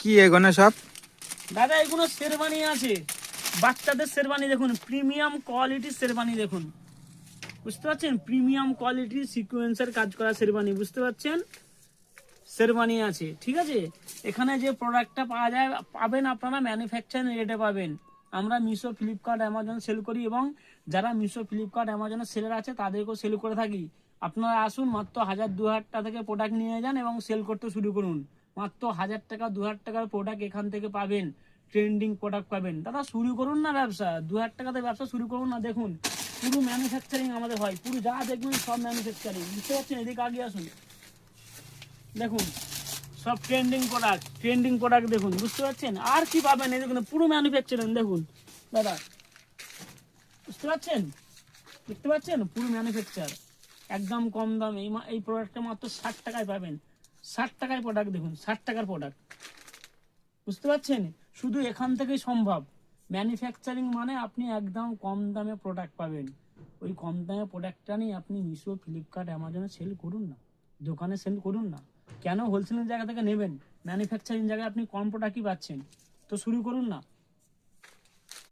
কি এগোনে সব? দাদা এগুলো শেরবানি আছে, বাচ্চাদের শেরবানি দেখুন, প্রিমিয়াম কোয়ালিটির শেরবানি দেখুন, বুঝতে পারছেন? প্রিমিয়াম কোয়ালিটির সিকোয়েন্সের কাজ করা শেরবানি, বুঝতে পারছেন? শেরবানি আছে, ঠিক আছে। এখানে যে প্রোডাক্টটা পাওয়া যায় পাবেন আপনারা ম্যানুফ্যাকচারিং রেটে পাবেন। আমরা মিশো, ফ্লিপকার্ট, অ্যামাজন সেল করি এবং যারা মিশো, ফ্লিপকার্ট, অ্যামাজনের সেলার আছে তাদেরকেও সেল করে থাকি। আপনারা আসুন, মাত্র 1000-2000 টাকা থেকে প্রোডাক্ট নিয়ে যান এবং সেল করতে শুরু করুন। মাত্র 1000 টাকা 2000 টাকার প্রোডাক্ট এখান থেকে পাবেন, ট্রেন্ডিং প্রোডাক্ট পাবেন। দাদা শুরু করুন না ব্যবসা, 2000 টাকাতে ব্যবসা শুরু করুন না। দেখুন পুরো ম্যানুফ্যাকচারিং আমাদের হয়, পুরো যা দেখবেন সব ম্যানুফ্যাকচারিং, বুঝতে পারছেন? এদিকে আগে আসুন, দেখুন সব ট্রেন্ডিং প্রোডাক্ট দেখুন, বুঝতে পারছেন? আর কি পাবেন এই দেখুন, পুরো ম্যানুফ্যাকচারিং দেখুন দাদা, বুঝতে পারছেন? দেখতে পাচ্ছেন পুরো ম্যানুফ্যাকচার, একদম কম দাম। এই প্রোডাক্টটা মাত্র 60 টাকায় পাবেন। 60 টাকায় প্রোডাক্ট দেখুন, 60 টাকার প্রোডাক্ট, বুঝতে পারছেন? শুধু এখান থেকেই সম্ভব। ম্যানুফ্যাকচারিং মানে আপনি একদম কম দামে প্রোডাক্ট পাবেন। ওই কম দামে প্রোডাক্টটা নিয়ে আপনি মিশো, ফ্লিপকার্ট, অ্যামাজনে সেল করুন না, দোকানে সেল করুন না। কেন হোলসেলের জায়গা থেকে নেবেন? ম্যানুফ্যাকচারিং জায়গায় আপনি কম প্রোডাক্টই পাচ্ছেন, তো শুরু করুন না।